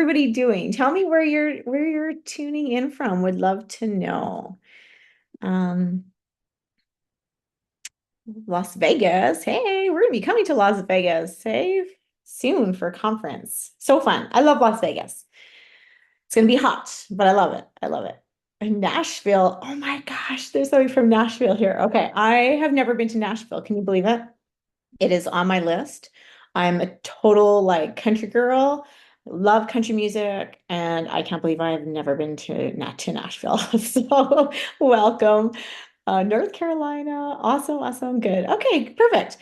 everybody doing? Tell me where you're tuning in from. Would love to know. Um, Las Vegas. Hey, we're gonna be coming to Las Vegas, hey, soon for a conference. So fun. I love Las Vegas. It's gonna be hot, but I love it. I love it. And Nashville. Oh my gosh, there's somebody from Nashville here. Okay, I have never been to Nashville. Can you believe it? It is on my list. I'm a total like country girl, love country music, and I can't believe I've never been to Nashville. So welcome, North Carolina. Awesome, awesome, good. Okay, perfect.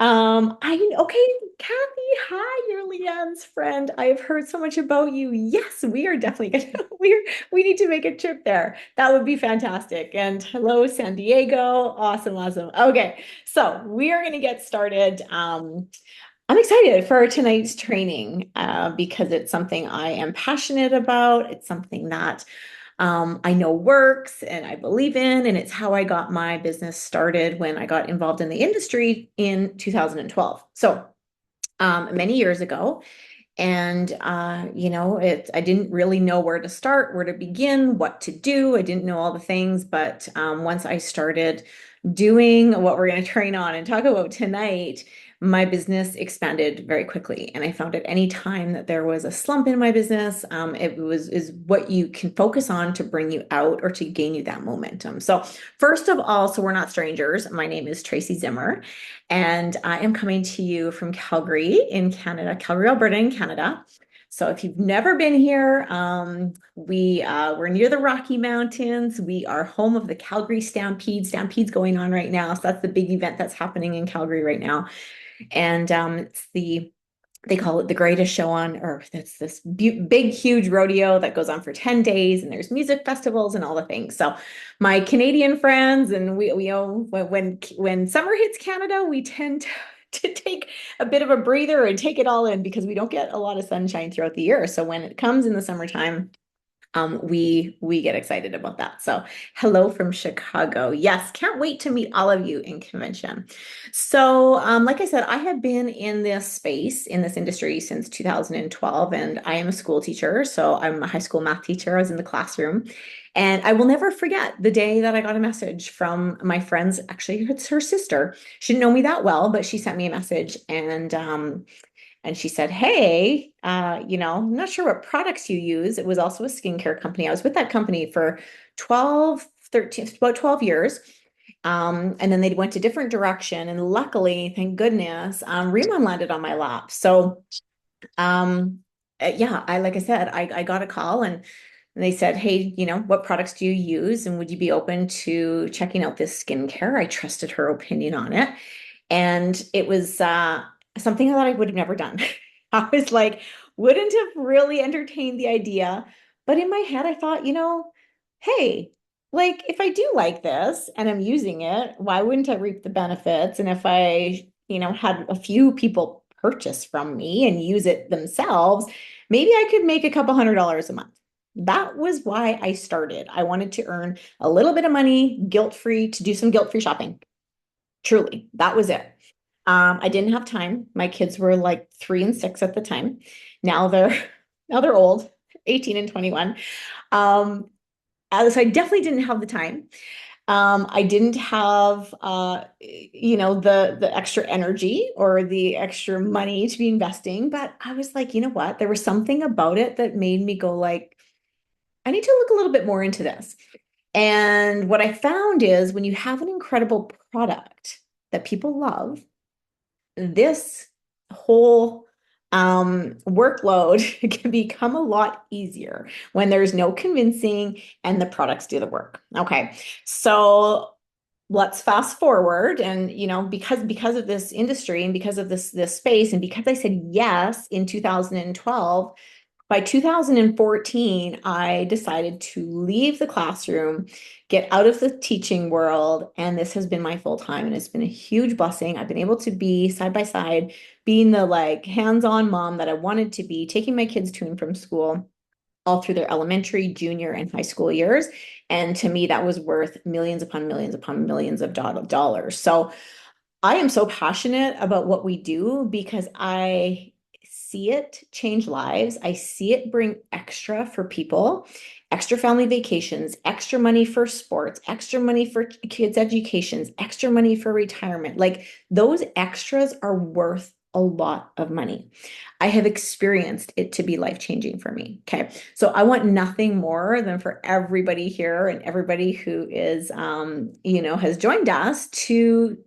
Okay, Kathy, hi, you're Leanne's friend. I have heard so much about you. Yes, we are definitely gonna we need to make a trip there. That would be fantastic. And hello, San Diego. Awesome, awesome. Okay, so we are gonna get started. I'm excited for tonight's training because it's something I am passionate about. It's something that I know works and I believe in, and it's how I got my business started when I got involved in the industry in 2012. So many years ago. And I didn't really know where to start, where to begin, what to do. I didn't know all the things, but once I started doing what we're going to train on and talk about tonight, my business expanded very quickly. And I found at any time that there was a slump in my business, it was is what you can focus on to bring you out or to gain you that momentum. So first of all, so we're not strangers. My name is Tracy Zimmer. And I am coming to you from Calgary in Canada, Calgary, Alberta in Canada. So if you've never been here, we're near the Rocky Mountains. We are home of the Calgary Stampede. Stampede's going on right now. So that's the big event that's happening in Calgary right now. And they call it the greatest show on earth. It's this big, huge rodeo that goes on for 10 days, and there's music festivals and all the things. So my Canadian friends, and when summer hits Canada, we tend to take a bit of a breather and take it all in because we don't get a lot of sunshine throughout the year. So when it comes in the summertime, we get excited about that. So hello from Chicago. Yes, can't wait to meet all of you in convention. So like I said, I have been in this space, in this industry since 2012, and I am a school teacher. So I'm a high school math teacher. I was in the classroom. And I will never forget the day that I got a message from my friend's, actually, it's her sister. She didn't know me that well, but she sent me a message and she said, hey, I'm not sure what products you use. It was also a skincare company. I was with that company for 12, 13, about 12 years. And then they went a different direction. And luckily, thank goodness, Riman landed on my lap. So, yeah, like I said, I got a call and they said, hey, what products do you use? And would you be open to checking out this skincare? I trusted her opinion on it. And it was something that I would have never done. I was like, wouldn't have really entertained the idea. But in my head, I thought, hey, like if I do like this and I'm using it, why wouldn't I reap the benefits? And if I, had a few people purchase from me and use it themselves, maybe I could make a couple $100 a month. That was why I started. I wanted to earn a little bit of money, guilt-free, to do some guilt-free shopping. Truly, that was it. I didn't have time. My kids were like 3 and 6 at the time. Now they're now they're old, 18 and 21. Um, so I definitely didn't have the time. I didn't have the extra energy or the extra money to be investing, but I was like, you know what? There was something about it that made me go like, I need to look a little bit more into this. And what I found is when you have an incredible product that people love, this whole workload can become a lot easier when there's no convincing and the products do the work. Okay, so let's fast forward, and because of this industry and because of this space, and because I said yes in 2012. By 2014, I decided to leave the classroom, get out of the teaching world, and this has been my full time, and it's been a huge blessing. I've been able to be side by side, being the like hands-on mom that I wanted to be, taking my kids to and from school all through their elementary, junior, and high school years. And to me, that was worth millions upon millions of dollars. So I am so passionate about what we do because I see it change lives. I see it bring extra for people, extra family vacations, extra money for sports, extra money for kids' educations, extra money for retirement. Like those extras are worth a lot of money. I have experienced it to be life-changing for me. Okay. So I want nothing more than for everybody here and everybody who is has joined us to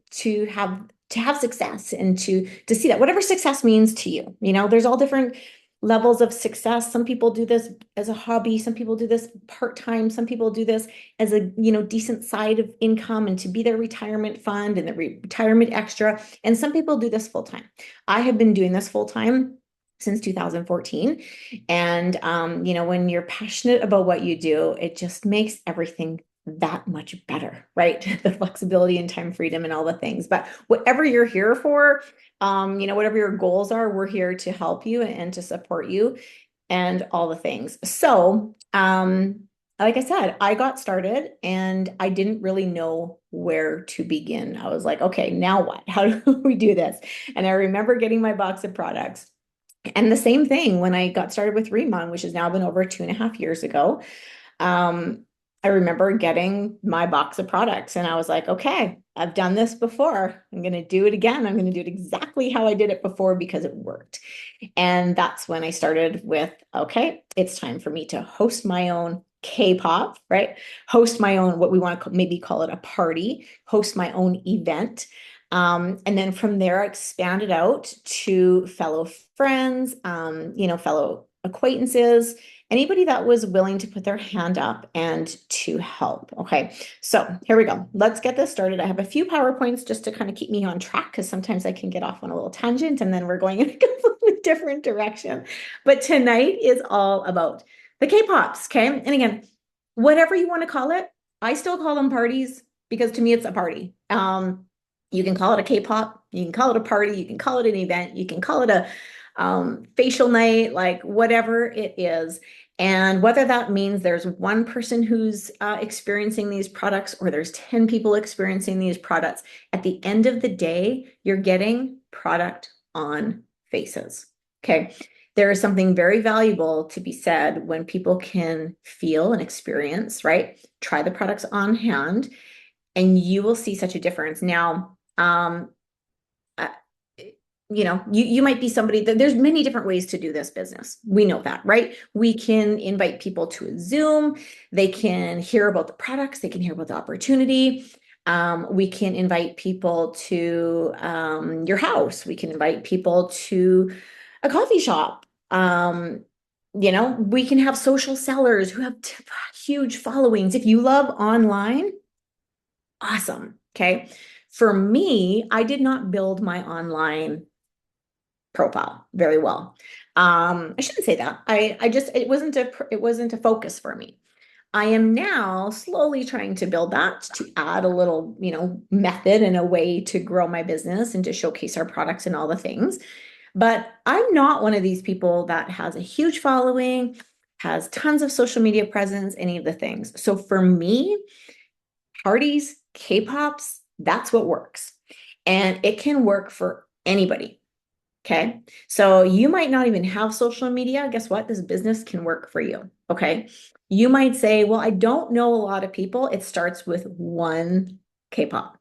have success and to see that whatever success means to you. There's all different levels of success. Some people do this as a hobby, some people do this part-time, some people do this as a decent side of income and to be their retirement fund and the retirement extra. And some people do this full-time. I have been doing this full-time since 2014. And when you're passionate about what you do, it just makes everything that much better, right? The flexibility and time freedom and all the things. But whatever you're here for, whatever your goals are, we're here to help you and to support you and all the things. So, like I said, I got started and I didn't really know where to begin. I was like, okay, now what? How do we do this? And I remember getting my box of products. And the same thing when I got started with Riman, which has now been over 2.5 years ago. I remember getting my box of products and I was like, okay, I've done this before. I'm going to do it again. I'm going to do it exactly how I did it before because it worked. And that's when I started with, okay, it's time for me to host my own K-pop, right? Host my own, what we want to maybe call it a party, host my own event. And then from there, I expanded out to fellow friends, fellow acquaintances, anybody that was willing to put their hand up and to help. Okay, so here we go. Let's get this started. I have a few PowerPoints just to kind of keep me on track because sometimes I can get off on a little tangent and then we're going in a completely different direction. But tonight is all about the K-pops, okay? And again, whatever you want to call it, I still call them parties because to me it's a party. You can call it a K-pop, you can call it a party, you can call it an event, you can call it a facial night, like whatever it is. And whether that means there's one person who's experiencing these products or there's 10 people experiencing these products, at the end of the day, you're getting product on faces. Okay. There is something very valuable to be said when people can feel and experience, right? Try the products on hand, and you will see such a difference. Now, uh, you might be somebody that there's many different ways to do this business. We know that, right? We can invite people to a Zoom. They can hear about the products. They can hear about the opportunity. We can invite people to your house. We can invite people to a coffee shop. We can have social sellers who have huge followings. If you love online, awesome. Okay. For me, I did not build my online profile very well. I shouldn't say that. It wasn't a focus for me. I am now slowly trying to build that to add a little, method and a way to grow my business and to showcase our products and all the things. But I'm not one of these people that has a huge following, has tons of social media presence, any of the things. So for me, parties, K-pops, that's what works. And it can work for anybody. Okay. So you might not even have social media. Guess what? This business can work for you. Okay. You might say, well, I don't know a lot of people. It starts with one K-pop,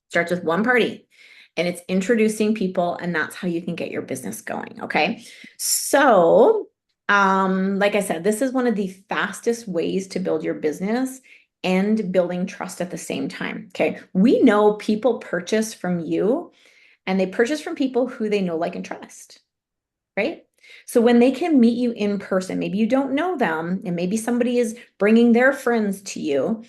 starts with one party, and it's introducing people, and that's how you can get your business going. Okay. So, like I said, this is one of the fastest ways to build your business and building trust at the same time. Okay. We know people purchase from you and they purchase from people who they know, like, and trust, right? So when they can meet you in person, maybe you don't know them, and maybe somebody is bringing their friends to you.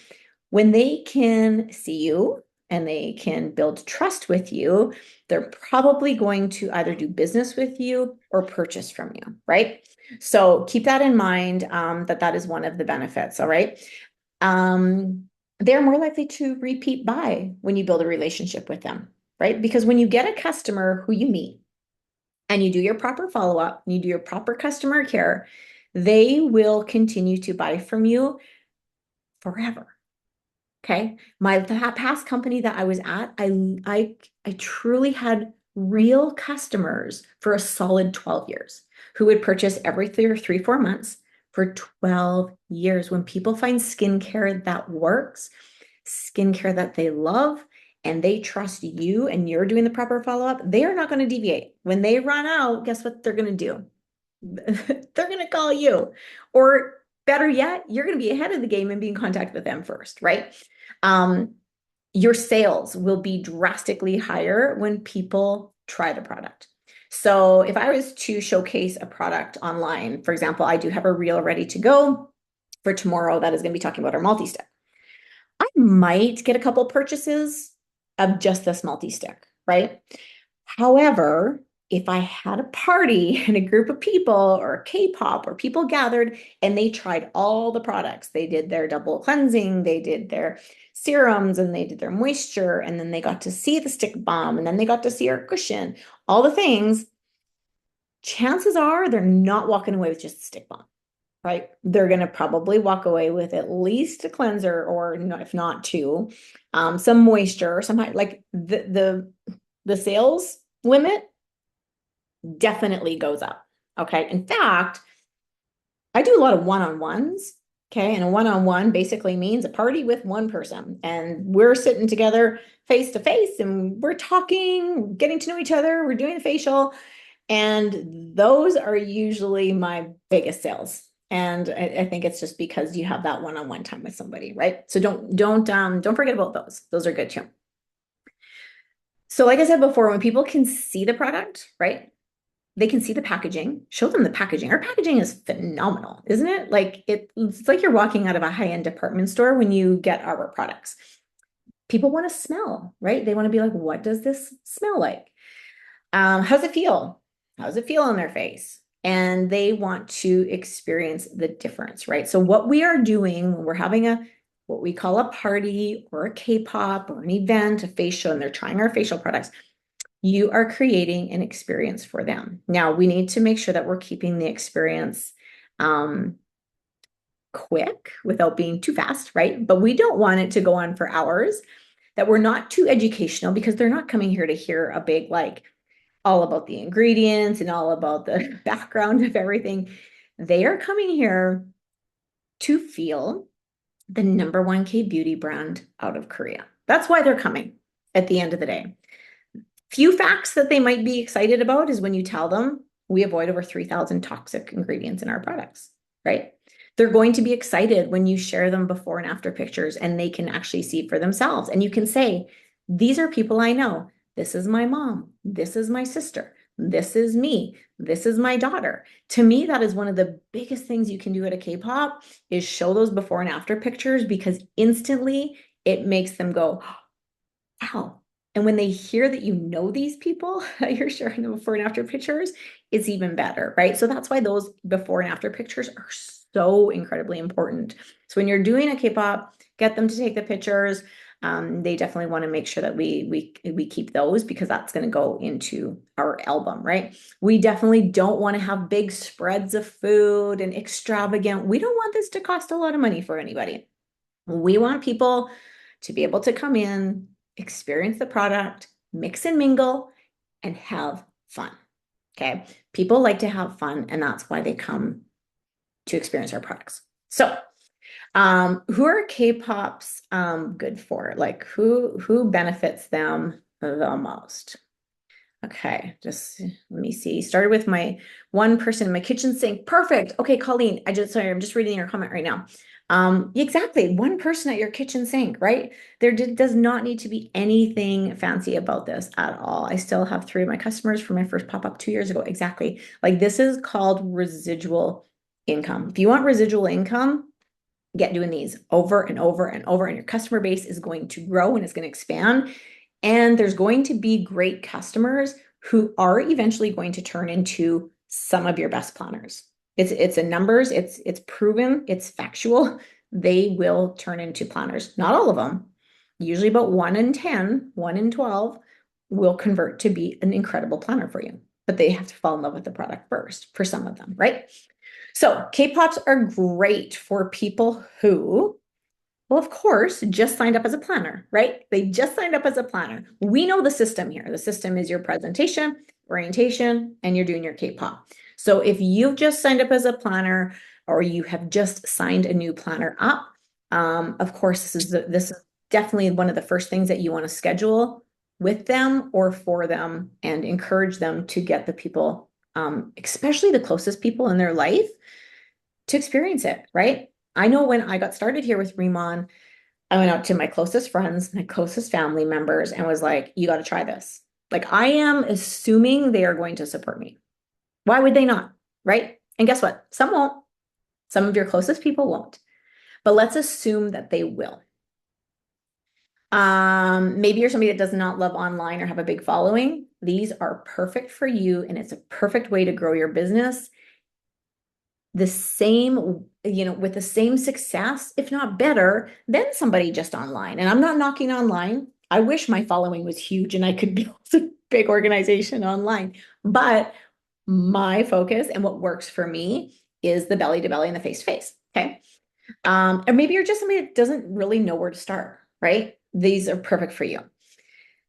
When they can see you and they can build trust with you, they're probably going to either do business with you or purchase from you, right? So keep that in mind, that is one of the benefits, all right? They're more likely to repeat buy when you build a relationship with them, right? Because when you get a customer who you meet and you do your proper follow-up, you do your proper customer care, they will continue to buy from you forever. Okay. My past company that I was at, I truly had real customers for a solid 12 years who would purchase every 4 months for 12 years. When people find skincare that works, skincare that they love, and they trust you and you're doing the proper follow-up, they are not going to deviate. When they run out, guess what they're going to do? They're going to call you. Or better yet, you're going to be ahead of the game and be in contact with them first, right? Your sales will be drastically higher when people try the product. So if I was to showcase a product online, for example, I do have a reel ready to go for tomorrow that is going to be talking about our multi-stick. I might get a couple purchases of just this multi-stick, right? However, if I had a party and a group of people or K-pop or people gathered and they tried all the products, they did their double cleansing, they did their serums, and they did their moisture, and then they got to see the stick balm, and then they got to see our cushion, all the things, chances are they're not walking away with just the stick balm, right? They're going to probably walk away with at least a cleanser, or if not two, some moisture, like the sales limit definitely goes up. Okay. In fact, I do a lot of one-on-ones. Okay. And a one-on-one basically means a party with one person, and we're sitting together face to face and we're talking, getting to know each other. We're doing a facial, and those are usually my biggest sales. And I think it's just because you have that one-on-one time with somebody, right? So don't forget about those. Those are good too. So like I said before, when people can see the product, right? They can see the packaging, show them the packaging. Our packaging is phenomenal, isn't it? Like it's like you're walking out of a high-end department store when you get our products. People want to smell, right? They want to be like, what does this smell like? How's it feel? How's it feel on their face? And they want to experience the difference, right? So what we are doing when we're having what we call a party or a K-pop or an event, a facial, and they're trying our facial products, you are creating an experience for them. Now, we need to make sure that we're keeping the experience quick without being too fast, right? But we don't want it to go on for hours, that we're not too educational, because they're not coming here to hear a big, like, all about the ingredients and all about the background of everything. They are coming here to feel the #1 K beauty brand out of Korea. That's why they're coming at the end of the day. Few facts that they might be excited about is when you tell them we avoid over 3,000 toxic ingredients in our products, right? They're going to be excited when you share them before and after pictures, and they can actually see for themselves. And you can say, these are people I know. This is my mom. This is my sister. This is me. This is my daughter. To me, that is one of the biggest things you can do at a K-pop, is show those before and after pictures, because instantly it makes them go, wow. And when they hear that you know these people, that you're sharing the before and after pictures, it's even better, right? So that's why those before and after pictures are so incredibly important. So when you're doing a K-pop, get them to take the pictures. They definitely want to make sure that we keep those, because that's going to go into our album, right? We definitely don't want to have big spreads of food and extravagant. We don't want this to cost a lot of money for anybody. We want people to be able to come in, experience the product, mix and mingle, and have fun. Okay. People like to have fun, and that's why they come to experience our products. So, who are K-pops good for? Like who benefits them the most? Okay, just let me see. Started with my one person in my kitchen sink. Perfect. Okay, Colleen, I'm just reading your comment right now. Exactly. One person at your kitchen sink, right? There does not need to be anything fancy about this at all. I still have 3 of my customers from my first pop-up 2 years ago. Exactly. Like, this is called residual income. If you want residual income, get doing these over and over and over, and your customer base is going to grow and it's going to expand. And there's going to be great customers who are eventually going to turn into some of your best planners. It's in numbers, it's proven, it's factual. They will turn into planners. Not all of them. Usually about 1 in 10, 1 in 12 will convert to be an incredible planner for you. But they have to fall in love with the product first, for some of them, right? So K-pops are great for people who Well, of course, just signed up as a planner, right? They just signed up as a planner. We know the system here. The system is your presentation, orientation, and you're doing your K-pop. So if you've just signed up as a planner or you have just signed a new planner up, of course, this is definitely one of the first things that you want to schedule with them or for them and encourage them to get the people, especially the closest people in their life, to experience it, right? I know when I got started here with Riman, I went out to my closest friends, my closest family members, and was like, you got to try this. Like, I am assuming they are going to support me. Why would they not? Right? And guess what? Some won't. Some of your closest people won't. But let's assume that they will. Maybe you're somebody that does not love online or have a big following. These are perfect for you, and it's a perfect way to grow your business the same, with the same success, if not better, than somebody just online. And I'm not knocking online. I wish my following was huge and I could build a big organization online. But my focus and what works for me is the belly to belly and the face to face. Okay. Or maybe you're just somebody that doesn't really know where to start, right? These are perfect for you.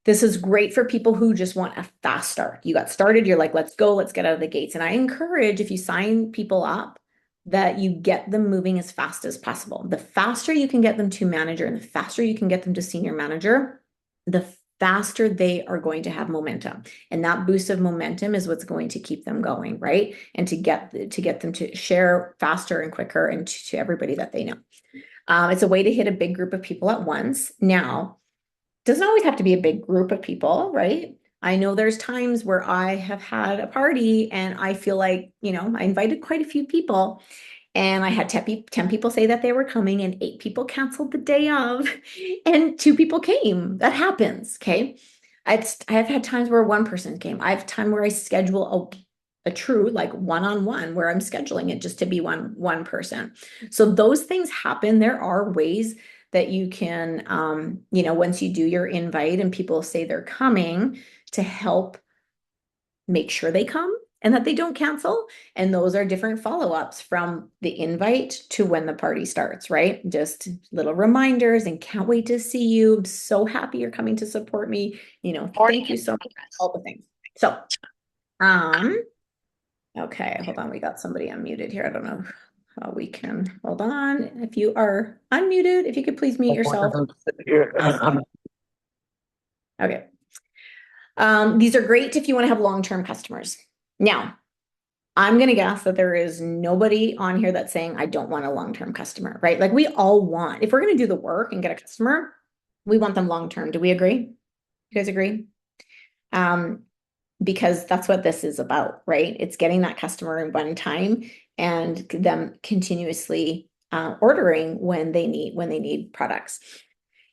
This is great for people who just want a fast start. You got started, you're like, let's go, let's get out of the gates. And I encourage, if you sign people up, that you get them moving as fast as possible. The faster you can get them to manager and the faster you can get them to senior manager, the faster they are going to have momentum. And that boost of momentum is what's going to keep them going, right? And to get them to share faster and quicker and to everybody that they know. It's a way to hit a big group of people at once. Now, doesn't always have to be a big group of people, right? I know there's times where I have had a party and I feel like, I invited quite a few people and I had 10 people say that they were coming and 8 people canceled the day of and 2 people came. That happens, okay? I've had times where one person came. I have time where I schedule a true like one-on-one where I'm scheduling it just to be one person. So those things happen. There are ways that you can, once you do your invite and people say they're coming, to help make sure they come and that they don't cancel. And those are different follow-ups from the invite to when the party starts, right? Just little reminders and can't wait to see you. I'm so happy you're coming to support me. Thank you so much. All the things. So, okay, hold on. We got somebody unmuted here. I don't know how we can, hold on. If you are unmuted, if you could please mute yourself. Okay. These are great if you want to have long-term customers. Now, I'm going to guess that there is nobody on here that's saying, I don't want a long-term customer, right? Like we all want, if we're going to do the work and get a customer, we want them long-term. Do we agree? You guys agree? Because that's what this is about, right? It's getting that customer in one time and them continuously ordering when they need products.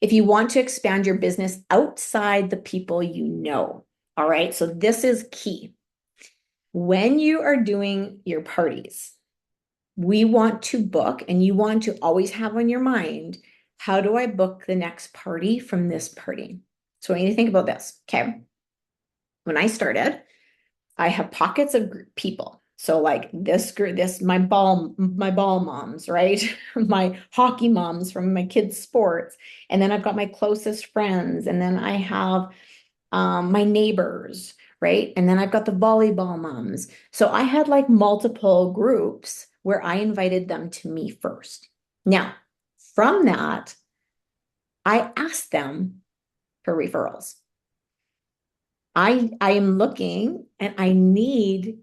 If you want to expand your business outside the people you know, all right? So this is key. When you are doing your parties, we want to book, and you want to always have on your mind, how do I book the next party from this party? So I need to think about this, okay? When I started, I have pockets of people. So like this group, my ball moms, right? My hockey moms from my kids' sports. And then I've got my closest friends. And then I have my neighbors, right? And then I've got the volleyball moms. So I had like multiple groups where I invited them to me first. Now, from that, I asked them for referrals. I am looking and I need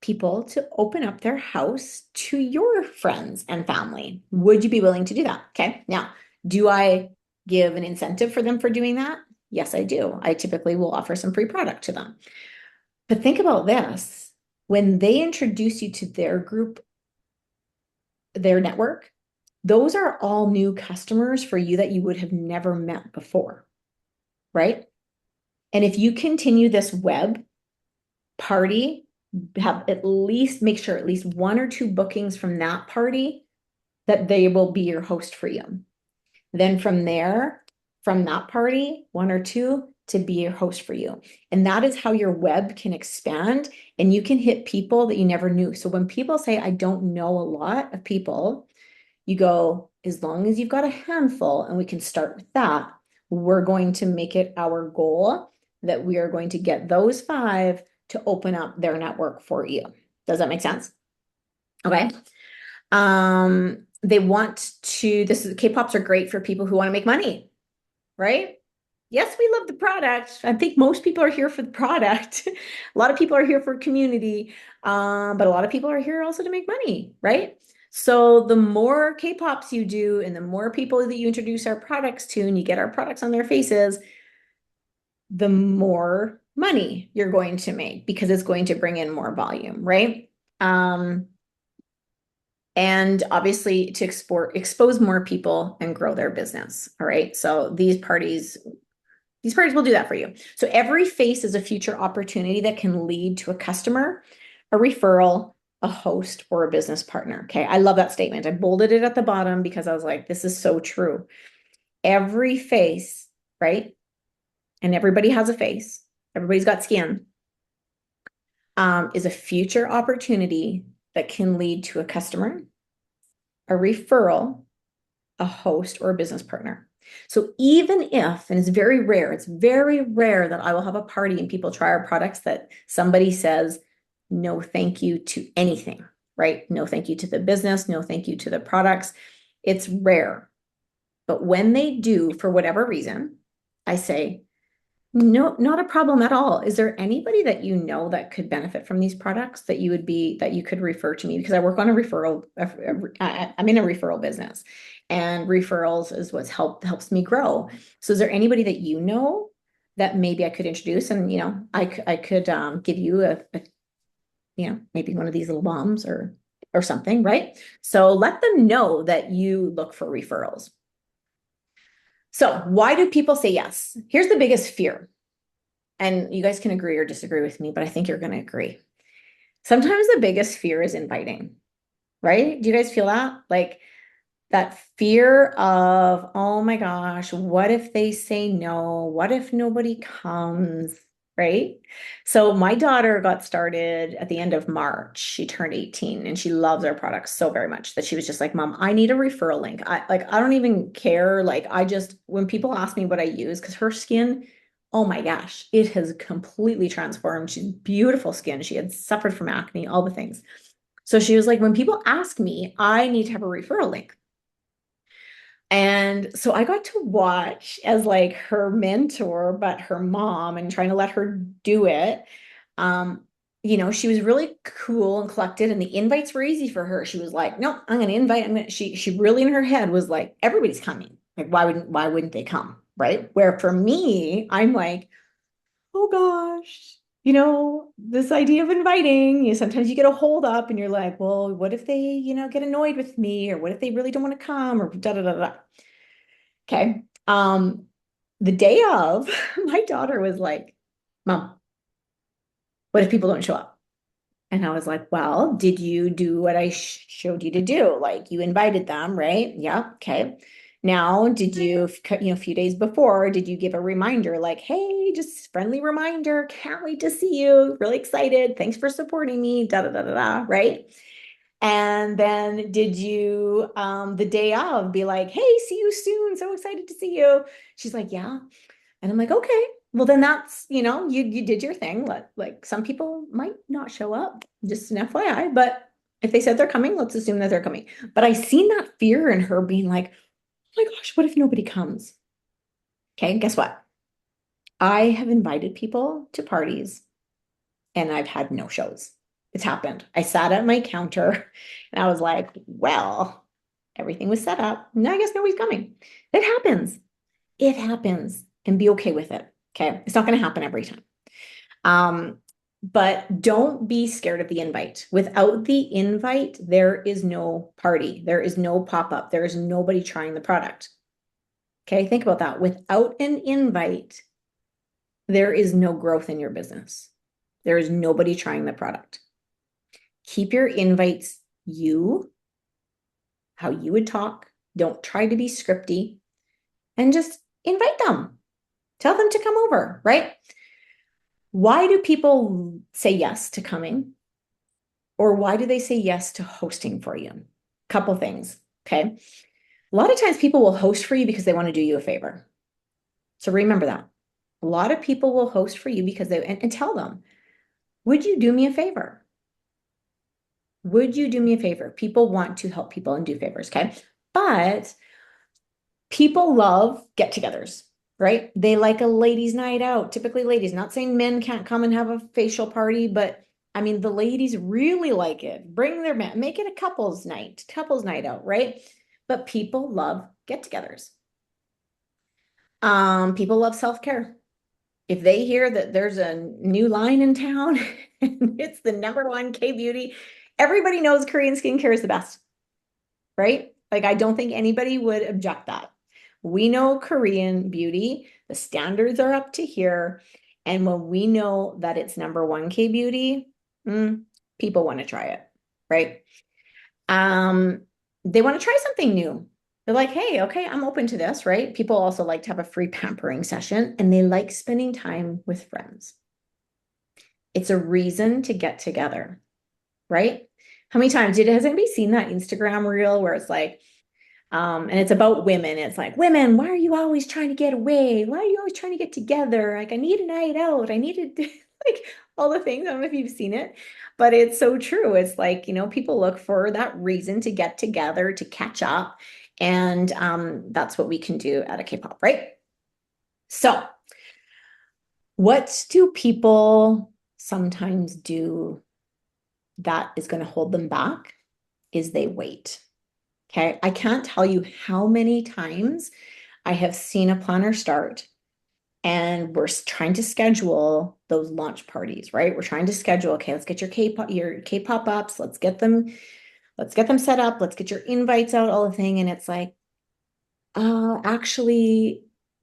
people to open up their house to your friends and family. Would you be willing to do that? Okay. Now, do I give an incentive for them for doing that? Yes, I do. I typically will offer some free product to them. But think about this. When they introduce you to their group, their network, those are all new customers for you that you would have never met before, right? And if you continue this web party, make sure at least 1 or 2 bookings from that party that they will be your host for you. Then from there, from that party, 1 or 2 to be your host for you. And that is how your web can expand and you can hit people that you never knew. So when people say, I don't know a lot of people, You go, as long as you've got a handful and we can start with that, we're going to make it our goal that we are going to get those 5 to open up their network for you. Does that make sense? Okay. They want to, this is K-pops are great for people who want to make money, right? Yes, we love the product. I think most people are here for the product. A lot of people are here for community, but a lot of people are here also to make money, right? So the more K-pops you do and the more people that you introduce our products to and you get our products on their faces, the more money you're going to make because it's going to bring in more volume, right? And obviously to expose more people and grow their business. All right. So these parties will do that for you. So every face is a future opportunity that can lead to a customer, a referral, a host, or a business partner. Okay. I love that statement. I bolded it at the bottom because I was like, this is so true. Every face, right? And everybody has a face. Everybody's got skin. Is a future opportunity that can lead to a customer, a referral, a host, or a business partner. So even if, and it's very rare that I will have a party and people try our products that somebody says, no, thank you to anything, right? No, thank you to the business. No, thank you to the products. It's rare. But when they do, for whatever reason, I say, no, not a problem at all. Is there anybody that you know that could benefit from these products that you could refer to me? Because I work on a referral, I'm in a referral business, and referrals is what's helps me grow. So is there anybody that you know that maybe I could introduce? And I could give you maybe one of these little bombs or something, right? So let them know that you look for referrals. So why do people say yes? Here's the biggest fear. And you guys can agree or disagree with me, but I think you're going to agree. Sometimes the biggest fear is inviting, right? Do you guys feel that? Like that fear of, oh my gosh, what if they say no? What if nobody comes? Right? So my daughter got started at the end of March. She turned 18 and she loves our products so very much that she was just like, Mom, I need a referral link. I don't even care. Like I just when people ask me what I use, because her skin, oh my gosh, it has completely transformed. She's beautiful skin. She had suffered from acne, all the things. So she was like, when people ask me, I need to have a referral link. And so I got to watch as like her mentor, but her mom and trying to let her do it. Um, she was really cool and collected, and the invites were easy for her. She was like, "No, I'm going to invite." She really in her head was like, "Everybody's coming. Like, why wouldn't they come?" Right? Where for me, I'm like, "Oh gosh." This idea of inviting, sometimes you get a hold up and you're like, well, what if they, get annoyed with me, or what if they really don't want to come, or da da da da. Okay. The day of, my daughter was like, Mom, what if people don't show up? And I was like, well, did you do what I showed you to do? Like you invited them, right? Yeah. Okay. Now, did you, a few days before, did you give a reminder like, hey, just friendly reminder, can't wait to see you, really excited, thanks for supporting me, da da da da da, right? And then did you, the day of, be like, hey, see you soon, so excited to see you? She's like, yeah. And I'm like, okay, well then that's, you did your thing. Like some people might not show up, just an FYI, but if they said they're coming, let's assume that they're coming. But I seen that fear in her being like, oh my gosh, what if nobody comes? Okay, guess what? I have invited people to parties and I've had no shows. It's happened. I sat at my counter and I was like, well, everything was set up. Now I guess nobody's coming. It happens. It happens, and be okay with it. Okay. It's not going to happen every time. But don't be scared of the invite. Without the invite, there is no party. There is no pop-up. There is nobody trying the product. Okay. Think about that. Without an invite, there is no growth in your business. There is nobody trying the product. Keep your invites how you would talk. Don't try to be scripty, and just invite them. Tell them to come over, right? Why do people say yes to coming? Or why do they say yes to hosting for you? Couple things. Okay. A lot of times people will host for you because they want to do you a favor. So remember that. A lot of people will host for you because and tell them, would you do me a favor? Would you do me a favor? People want to help people and do favors. Okay. But people love get-togethers, right? They like a ladies' night out. Typically, ladies, not saying men can't come and have a facial party, but I mean, the ladies really like it. Bring their men, make it a couples night out, right? But people love get-togethers. People love self-care. If they hear that there's a new line in town and it's the number one K beauty, everybody knows Korean skincare is the best, right? Like, I don't think anybody would object that. We know Korean beauty, the standards are up to here. And when we know that it's number one K beauty, people want to try it, right? Um, they want to try something new. They're like, hey, okay, I'm open to this, right? People also like to have a free pampering session and they like spending time with friends. It's a reason to get together, right? How many times has anybody seen that Instagram reel where it's like, and it's about women. It's like, women, why are you always trying to get away? Why are you always trying to get together? Like, I need a night out. I needed like all the things. I don't know if you've seen it, but it's so true. It's like, people look for that reason to get together, to catch up. And that's what we can do at a K-pop, right? So, what do people sometimes do that is going to hold them back? Is they wait. Okay. I can't tell you how many times I have seen a planner start and we're trying to schedule those launch parties, right? We're trying to schedule, okay, let's get your K-pop ups, let's get them set up, let's get your invites out, all the thing. And it's like, actually,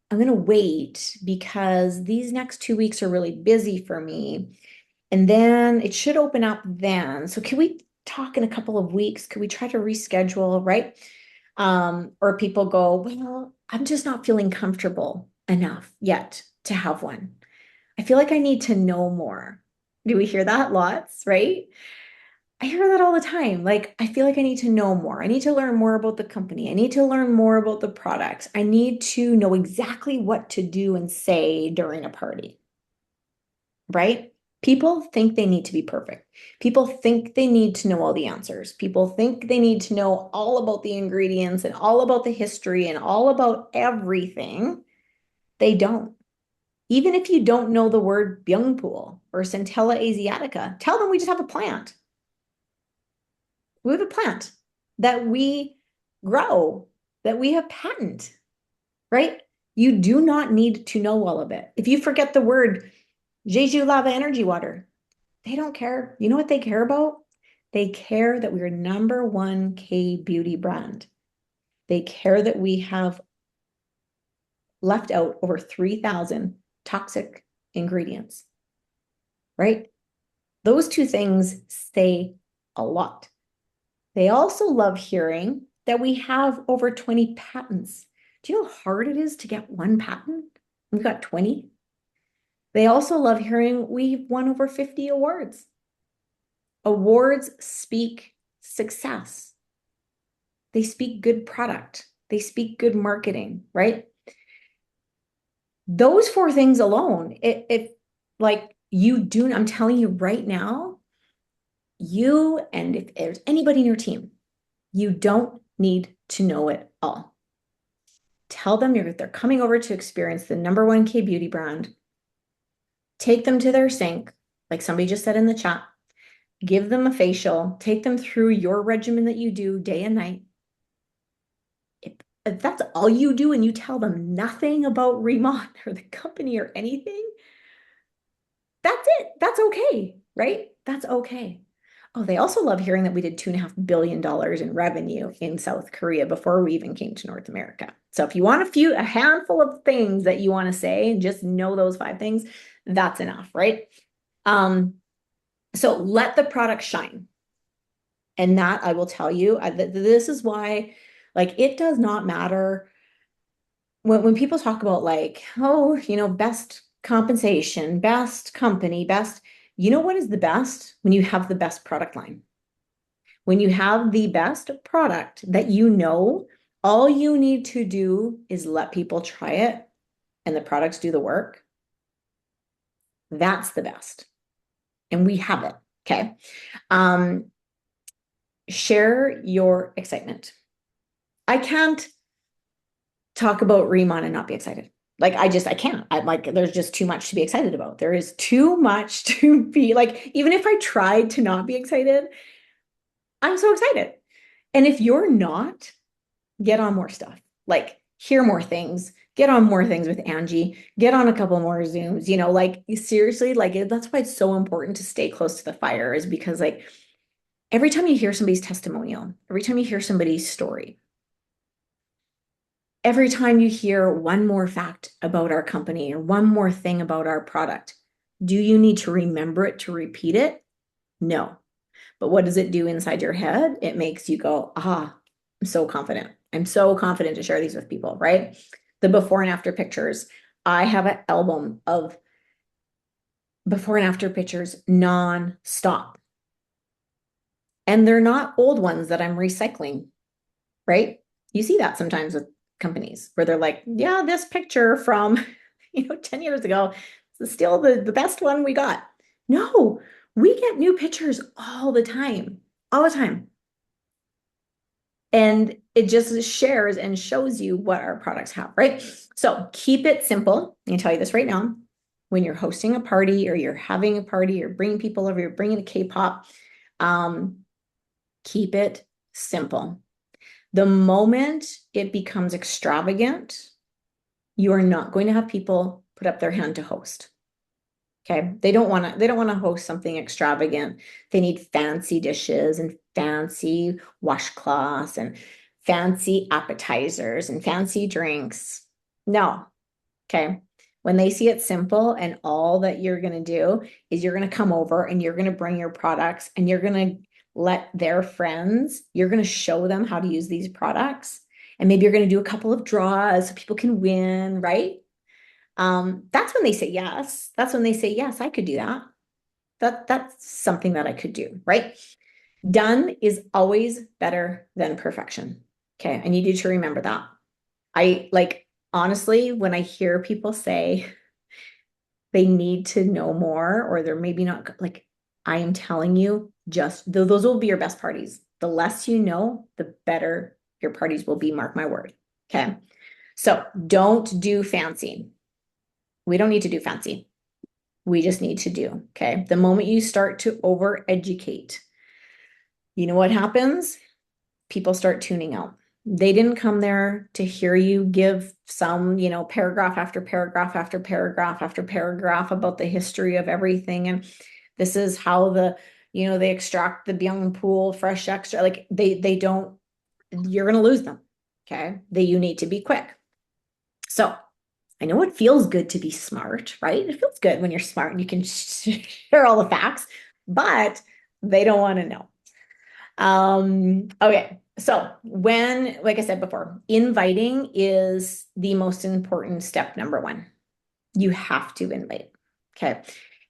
I'm gonna wait because these next 2 weeks are really busy for me. And then it should open up then. So can we talk in a couple of weeks? Could we try to reschedule, right? Or people go, well, I'm just not feeling comfortable enough yet to have one. I feel like I need to know more. Do we hear that? Lots, right? I hear that all the time. Like, I feel like I need to know more. I need to learn more about the company. I need to learn more about the products. I need to know exactly what to do and say during a party, right? People think they need to be perfect. People think they need to know all the answers. People think they need to know all about the ingredients and all about the history and all about everything. They don't. Even if you don't know the word Byungpool or Centella asiatica, tell them we just have a plant. We have a plant that we grow, that we have patent, right? You do not need to know all of it. If you forget the word Jeju Lava Energy Water, they don't care. You know what they care about? They care that we're number one K beauty brand. They care that we have left out over 3,000 toxic ingredients, right? Those two things say a lot. They also love hearing that we have over 20 patents. Do you know how hard it is to get one patent? We've got 20. They also love hearing we've won over 50 awards. Awards speak success. They speak good product. They speak good marketing, right? Those four things alone, if like you do, I'm telling you right now, you and if there's anybody in your team, you don't need to know it all. Tell them they're coming over to experience the number one K beauty brand. Take them to their sink, like somebody just said in the chat. Give them a facial. Take them through your regimen that you do day and night. If that's all you do and you tell them nothing about Riman or the company or anything, that's it. That's okay, right? That's okay. Oh, they also love hearing that we did $2.5 billion in revenue in South Korea before we even came to North America. So if you want a handful of things that you want to say and just know those 5 things, that's enough, right? So let the product shine. And that I will tell you, this is why, like, it does not matter when people talk about like, oh, best compensation, best company, best, you know what is the best? When you have the best product line. When you have the best product that you know, all you need to do is let people try it and the products do the work. That's the best. And we have it. Okay. Um, share your excitement. I can't talk about Riman and not be excited. Like I can't. I'm like, there's just too much to be excited about. There is too much to be like, even if I tried to not be excited, I'm so excited. And if you're not, get on more stuff. Like hear more things, get on more things with Angie, get on a couple more Zooms, like seriously, like that's why it's so important to stay close to the fire is because like every time you hear somebody's testimonial, every time you hear somebody's story, every time you hear one more fact about our company or one more thing about our product, do you need to remember it to repeat it? No. But what does it do inside your head? It makes you go, I'm so confident. I'm so confident to share these with people, right? The before and after pictures. I have an album of before and after pictures non-stop. And they're not old ones that I'm recycling, right? You see that sometimes with companies where they're like, yeah, this picture from, 10 years ago is still the best one we got. No, we get new pictures all the time, all the time. And it just shares and shows you what our products have, right? So keep it simple. I can tell you this right now. When you're hosting a party or you're having a party or bringing people over, you're bringing a K-pop, keep it simple. The moment it becomes extravagant, you are not going to have people put up their hand to host. Okay. They don't want to host something extravagant. They need fancy dishes and fancy washcloths and fancy appetizers and fancy drinks. No. Okay. When they see it simple and all that you're going to do is you're going to come over and you're going to bring your products and you're going to let their friends, you're going to show them how to use these products. And maybe you're going to do a couple of draws so people can win, right? That's when they say yes. That's when they say, yes, I could do that. That's something that I could do, right? Done is always better than perfection. Okay. I need you to remember that. I like, honestly, when I hear people say they need to know more or they're maybe not like, I am telling you, just those will be your best parties. The less you know, the better your parties will be. Mark my word. Okay. So don't do fancy. We don't need to do fancy. We just need to do. Okay. The moment you start to over educate, you know what happens? People start tuning out. They didn't come there to hear you give some, paragraph after paragraph after paragraph after paragraph about the history of everything. And this is how they extract the Byung Pool fresh extra. Like they don't, you're going to lose them. Okay. You need to be quick. So I know it feels good to be smart, right? It feels good when you're smart and you can share all the facts, but they don't want to know. Okay. So like I said before, inviting is the most important step, number one. You have to invite. Okay.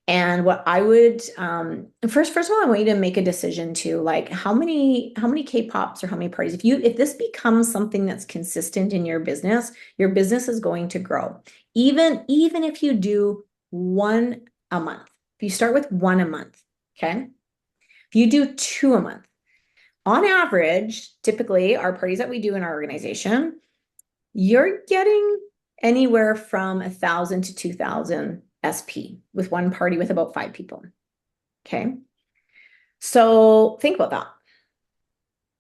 And what I would first of all, I want you to make a decision to like how many K-pops or how many parties. If this becomes something that's consistent in your business is going to grow. Even if you do one a month. If you start with one a month, okay? If you do two a month, on average, typically our parties that we do in our organization, you're getting anywhere from 1,000 to 2,000 SP with one party with about 5 people. Okay. So think about that.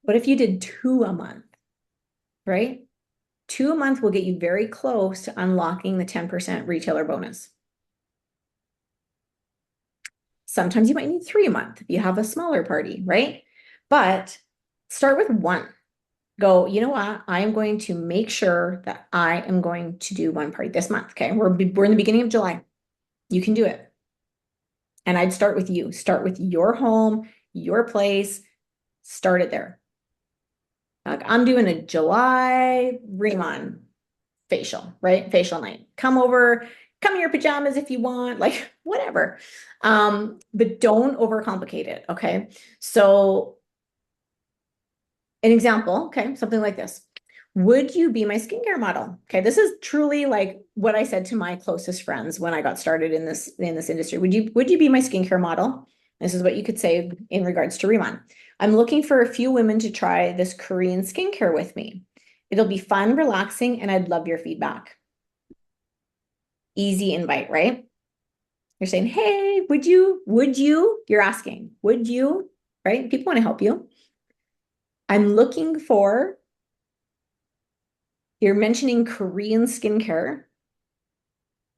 What if you did 2 a month, right? 2 a month will get you very close to unlocking the 10% retailer bonus. Sometimes you might need 3 a month if you have a smaller party, right? But start with one. Go, you know what? I am going to make sure that I am going to do one party this month. Okay. We're in the beginning of July. You can do it. And I'd start with you. Start with your home, your place. Start it there. Like I'm doing a July Riman facial, right? Facial night. Come over, come in your pajamas if you want, like whatever. But don't overcomplicate it. Okay. So An example, okay, something like this. Would you be my skincare model? Okay, this is truly like what I said to my closest friends when I got started in this industry. Would you be my skincare model? This is what you could say in regards to Riman. I'm looking for a few women to try this Korean skincare with me. It'll be fun, relaxing, and I'd love your feedback. Easy invite, right? You're saying, hey, you're asking, would you, right? People want to help you. I'm looking for, you're mentioning Korean skincare.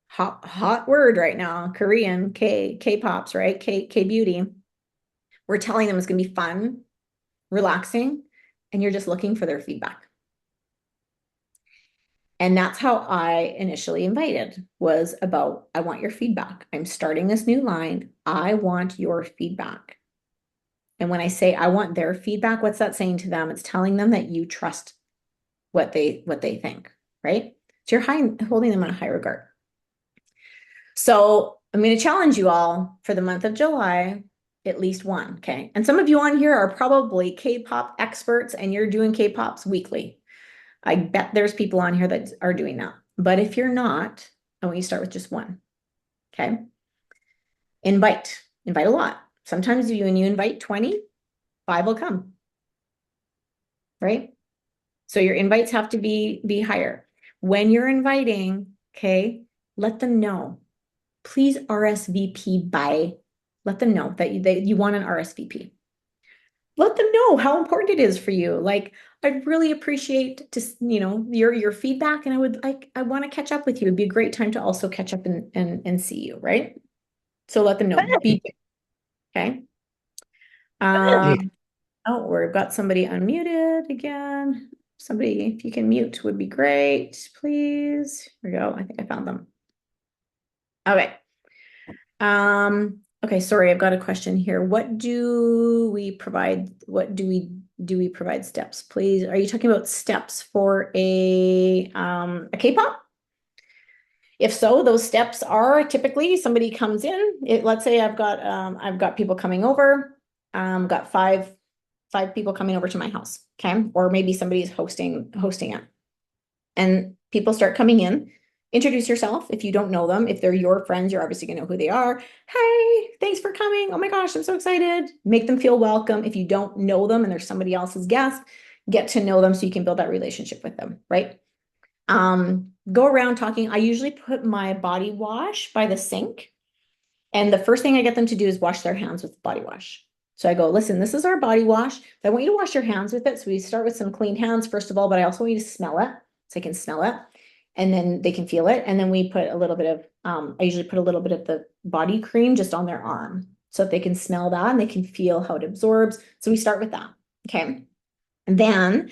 Hot word right now, Korean, K-pops, right? K-beauty. We're telling them it's gonna be fun, relaxing, and you're just looking for their feedback. And that's how I initially invited, was about, I want your feedback. I'm starting this new line. I want your feedback. And when I say I want their feedback, what's that saying to them? It's telling them that you trust what they think, right? So you're holding them in a high regard. So I'm going to challenge you all for the month of July, at least one, okay? And some of you on here are probably K-pop experts and you're doing K-pops weekly. I bet there's people on here that are doing that. But if you're not, I want you to start with just one, okay? Invite a lot. Sometimes when you invite 20, 5 will come, right? So your invites have to be higher. When you're inviting, okay, let them know. Please RSVP by, let them know that you want an RSVP. Let them know how important it is for you. Like, I'd really appreciate your feedback, and I want to catch up with you. It'd be a great time to also catch up and see you, right? So let them know. Be okay. Oh, we've got somebody unmuted again. Somebody, if you can mute, would be great, please. Here we go. I think I found them. Okay. Okay, sorry, I've got a question here. What do we provide? What do we provide steps, please? Are you talking about steps for a K-pop? If so, those steps are typically somebody comes in. Let's say I've got people coming over. Got five people coming over to my house, okay? Or maybe somebody's hosting it. And people start coming in. Introduce yourself if you don't know them. If they're your friends, you're obviously gonna know who they are. Hey, thanks for coming. Oh my gosh, I'm so excited. Make them feel welcome. If you don't know them and there's somebody else's guest, get to know them so you can build that relationship with them, right? Go around talking. I usually put my body wash by the sink. And the first thing I get them to do is wash their hands with body wash. So I go, listen, this is our body wash. I want you to wash your hands with it. So we start with some clean hands, first of all, but I also want you to smell it so I can smell it. And then they can feel it. And then we put a little bit of, I usually put a little bit of the body cream just on their arm so that they can smell that and they can feel how it absorbs. So we start with that. Okay. And then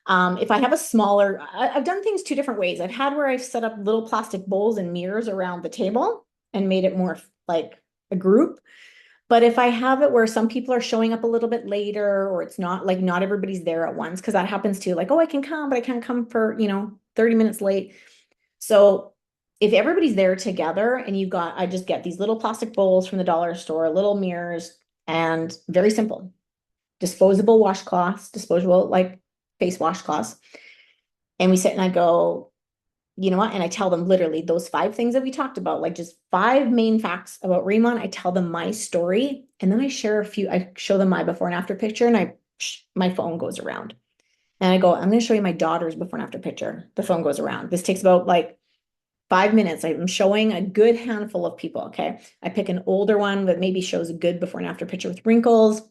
if I have a smaller, I've done things two different ways. I've had where I've set up little plastic bowls and mirrors around the table and made it more like a group. But if I have it where some people are showing up a little bit later, or it's not like not everybody's there at once, because that happens too. Like, oh, I can come, but I can't come for, 30 minutes late. So if everybody's there together and I just get these little plastic bowls from the dollar store, little mirrors, and very simple. Disposable washcloths, disposable like face washcloths. And we sit and I go, you know what? And I tell them literally those 5 things that we talked about, like just 5 main facts about Riman. I tell them my story and then I show them my before and after picture and my phone goes around. And I go, I'm going to show you my daughter's before and after picture. The phone goes around. This takes about like 5 minutes. I'm showing a good handful of people. Okay. I pick an older one that maybe shows a good before and after picture with wrinkles.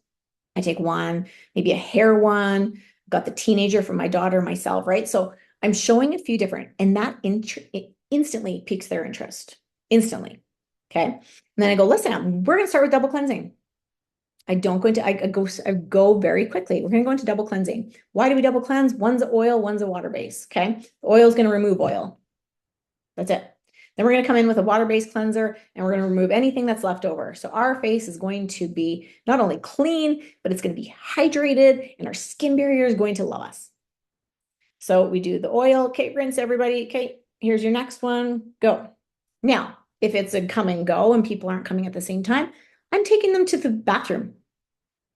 I take one, maybe a hair one, got the teenager from my daughter, myself, right? So I'm showing a few different, and that it instantly piques their interest. Instantly. Okay. And then I go, listen, we're going to start with double cleansing. I go very quickly. We're going to go into double cleansing. Why do we double cleanse? One's oil, one's a water base. Okay. The oil is going to remove oil. That's it. Then we're going to come in with a water-based cleanser and we're going to remove anything that's left over. So our face is going to be not only clean, but it's going to be hydrated and our skin barrier is going to love us. So we do the oil. Okay, rinse everybody. Okay, here's your next one. Go. Now, if it's a come and go and people aren't coming at the same time, I'm taking them to the bathroom.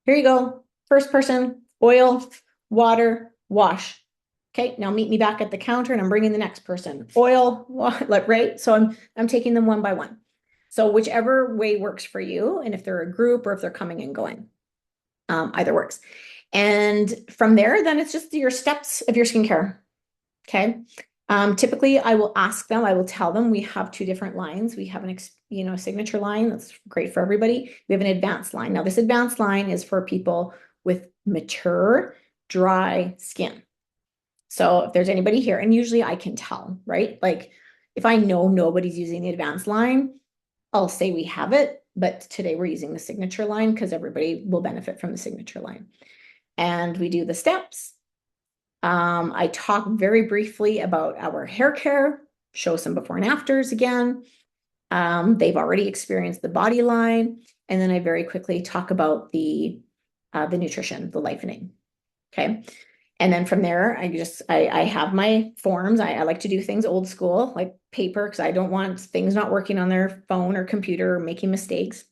Here you go. First person, oil, water, wash. Okay, now meet me back at the counter and I'm bringing the next person. Oil, like right? So I'm taking them one by one. So whichever way works for you, and if they're a group or if they're coming and going, either works. And from there, then it's just your steps of your skincare. Okay. Typically, I will ask them, I will tell them we have two different lines. We have a signature line that's great for everybody. We have an advanced line. Now, this advanced line is for people with mature, dry skin. So if there's anybody here, and usually I can tell, right? Like if I know nobody's using the advanced line, I'll say we have it, but today we're using the signature line because everybody will benefit from the signature line. And we do the steps. I talk very briefly about our hair care, show some before and afters again. They've already experienced the body line. And then I very quickly talk about the nutrition, the lifening. Okay. And then from there, I have my forms. I like to do things old school, like paper, because I don't want things not working on their phone or computer or making mistakes.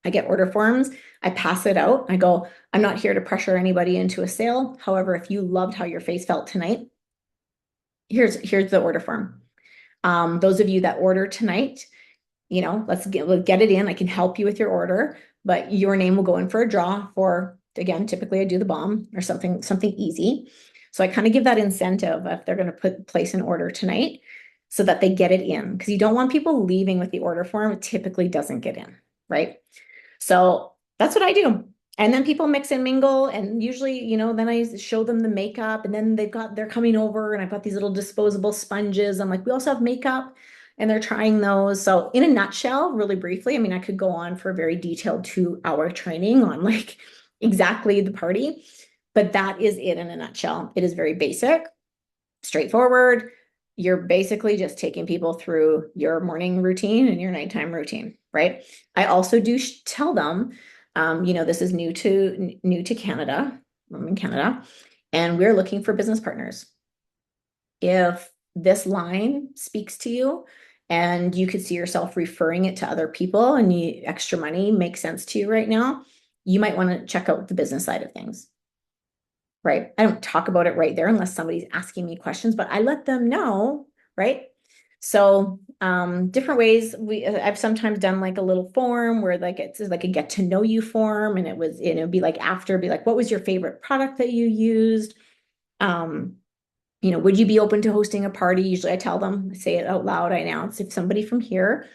I get order forms. I pass it out. I go, I'm not here to pressure anybody into a sale. However, if you loved how your face felt tonight, here's the order form. Those of you that order tonight, let's get it in. I can help you with your order, but your name will go in for a draw for, again, typically I do the bomb or something easy. So I kind of give that incentive if they're going to place an order tonight so that they get it in, because you don't want people leaving with the order form. It typically doesn't get in, right? So that's what I do. And then people mix and mingle. And usually, then I show them the makeup and then they're coming over and I've got these little disposable sponges. I'm like, we also have makeup and they're trying those. So in a nutshell, really briefly, I mean, I could go on for a very detailed 2-hour training on like exactly the party, but that is it in a nutshell. It is very basic, straightforward. You're basically just taking people through your morning routine and your nighttime routine, right? I also do tell them, this is new to Canada. I'm in Canada, and we're looking for business partners. If this line speaks to you and you could see yourself referring it to other people and extra money makes sense to you right now, you might want to check out the business side of things. Right? I don't talk about it right there unless somebody's asking me questions, but I let them know, right? So different ways. I've sometimes done like a little form where like it's like a get to know you form, and it would be like what was your favorite product that you used? Would you be open to hosting a party? Usually I tell them, I say it out loud, I announce if somebody from here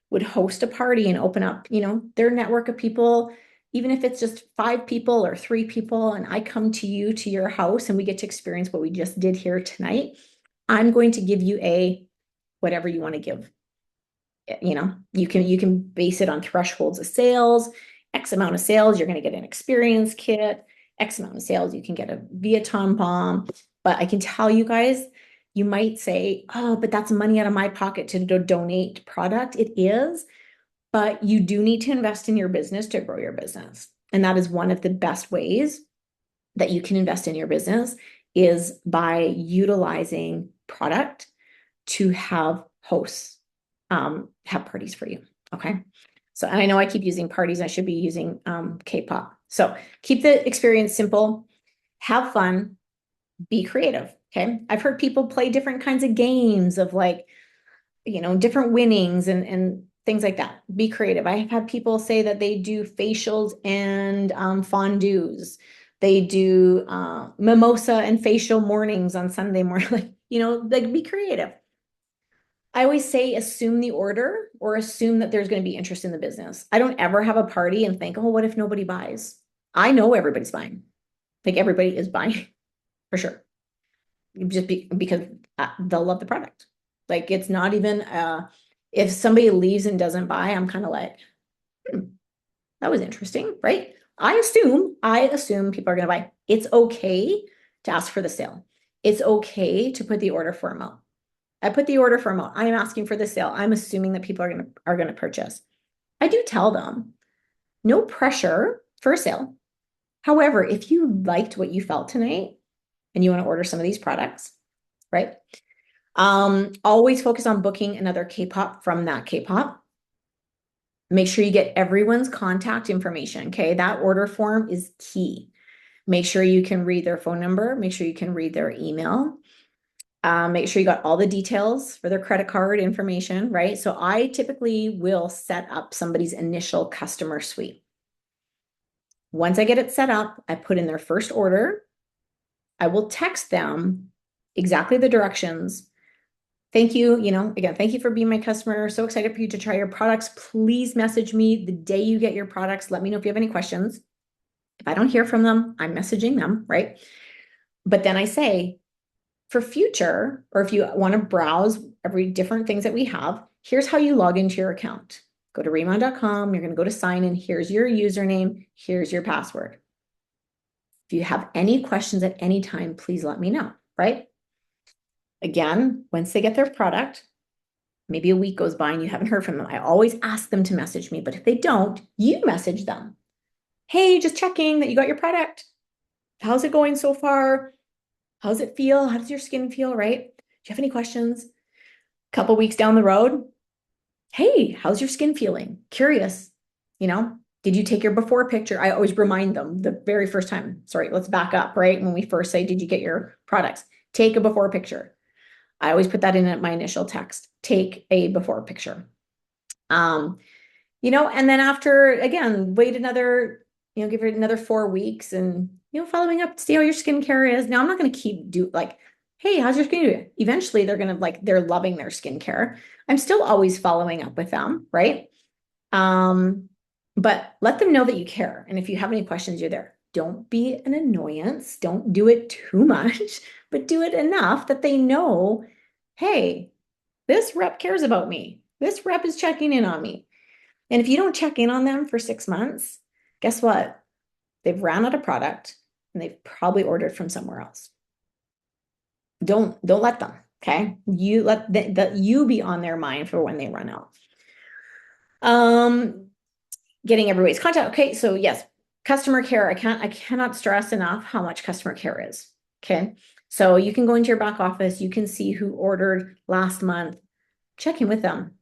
would host a party and open up, their network of people, even if it's just 5 people or 3 people, and I come to you to your house and we get to experience what we just did here tonight, I'm going to give you whatever you want to give. You can base it on thresholds of sales. X amount of sales, you're going to get an experience kit. X amount of sales, you can get a Vietnam bomb. But I can tell you guys, you might say, oh, but that's money out of my pocket to donate product. It is, but you do need to invest in your business to grow your business. And that is one of the best ways that you can invest in your business is by utilizing product to have hosts have parties for you. Okay. So, and I know I keep using parties. I should be using K-pop. So keep the experience simple, have fun, be creative. Okay. I've heard people play different kinds of games of like, different winnings and things like that. Be creative. I have had people say that they do facials and fondues. They do mimosa and facial mornings on Sunday morning. Like be creative. I always say assume the order or assume that there's going to be interest in the business. I don't ever have a party and think, oh, what if nobody buys? I know everybody's buying. Like everybody is buying for sure. Because they'll love the product. Like it's not even if somebody leaves and doesn't buy, I'm kind of like, that was interesting, right? I assume people are going to buy. It's okay to ask for the sale. It's okay to put the order form out. I put the order form out. I am asking for the sale. I'm assuming that people are going to purchase. I do tell them, no pressure for a sale. However, if you liked what you felt tonight and you want to order some of these products, right? Always focus on booking another K-pop from that K-pop. Make sure you get everyone's contact information. Okay. That order form is key. Make sure you can read their phone number. Make sure you can read their email. Make sure you got all the details for their credit card information, right? So I typically will set up somebody's initial customer suite. Once I get it set up, I put in their first order. I will text them exactly the directions. Thank you, again, thank you for being my customer. So excited for you to try your products. Please message me the day you get your products. Let me know if you have any questions. If I don't hear from them, I'm messaging them, right? But then I say, for future, or if you want to browse every different things that we have, here's how you log into your account. Go to Riman.com. You're going to go to sign in. Here's your username. Here's your password. If you have any questions at any time, please let me know, right? Again, once they get their product, maybe a week goes by and you haven't heard from them. I always ask them to message me, but if they don't, you message them. Hey, just checking that you got your product. How's it going so far? How's it feel? How does your skin feel, right? Do you have any questions? A couple weeks down the road, hey, how's your skin feeling? Curious, did you take your before picture? I always remind them the very first time. Sorry, let's back up, right? When we first say, did you get your products? Take a before picture. I always put that in at my initial text. Take a before picture. And then after, again, wait another, give it another 4 weeks and, following up to see how your skincare is. Now, I'm not going to keep hey, how's your skin? Eventually, they're going to they're loving their skincare. I'm still always following up with them, right? But let them know that you care. And if you have any questions, you're there. Don't be an annoyance. Don't do it too much, but do it enough that they know, hey, this rep cares about me. This rep is checking in on me. And if you don't check in on them for 6 months, guess what? They've ran out of product and they've probably ordered from somewhere else. Don't let them, okay? You let you be on their mind for when they run out. Getting everybody's contact. Okay, so yes, customer care. I cannot stress enough how much customer care is. Okay. So you can go into your back office, you can see who ordered last month, check in with them,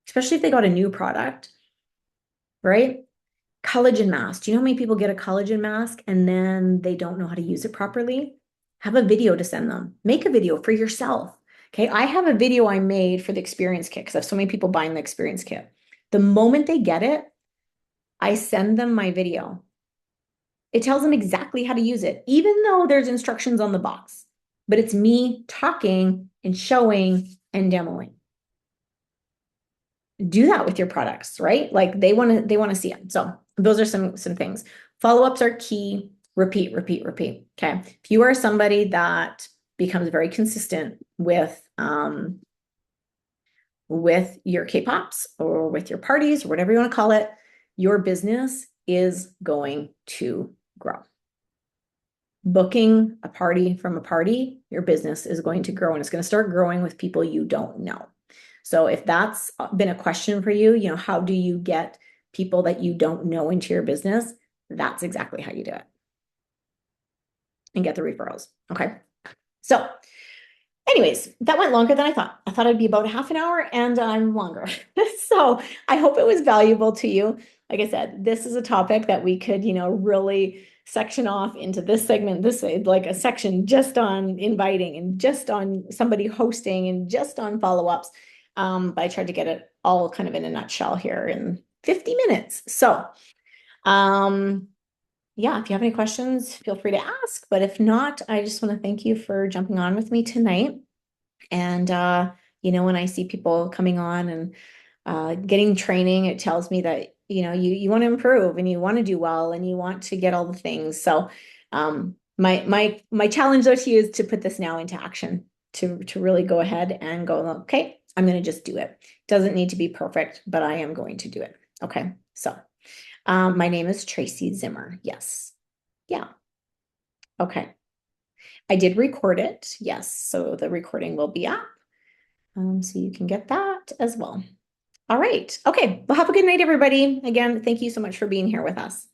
especially if they got a new product, right? Collagen mask. Do you know how many people get a collagen mask and then they don't know how to use it properly? Have a video to send them. Make a video for yourself. Okay. I have a video I made for the experience kit because I have so many people buying the experience kit. The moment they get it, I send them my video. It tells them exactly how to use it, even though there's instructions on the box, but it's me talking and showing and demoing. Do that with your products, right? They want to see them. So those are some things. Follow-ups are key. Repeat, repeat, repeat. Okay. If you are somebody that becomes very consistent with your K-pops or with your parties or whatever you want to call it, your business is going to grow. Booking a party from a party, your business is going to grow and it's going to start growing with people you don't know. So if that's been a question for you, how do you get people that you don't know into your business? That's exactly how you do it. And get the referrals. Okay. So anyways, that went longer than I thought. I thought it'd be about half an hour and I'm longer. So I hope it was valuable to you. Like I said, this is a topic that we could, really section off into this segment, like a section just on inviting and just on somebody hosting and just on follow-ups. But I tried to get it all kind of in a nutshell here in 50 minutes. So, yeah, if you have any questions, feel free to ask. But if not, I just want to thank you for jumping on with me tonight. And, when I see people coming on and getting training, it tells me that, you want to improve and you want to do well and you want to get all the things. So my challenge though to you is to put this now into action, to really go ahead and go, okay, I'm going to just do it. Doesn't need to be perfect, but I am going to do it. Okay. So my name is Tracy Zimmer. Yes. Yeah. Okay. I did record it. Yes. So the recording will be up. So you can get that as well. All right. Okay. Well, have a good night, everybody. Again, thank you so much for being here with us.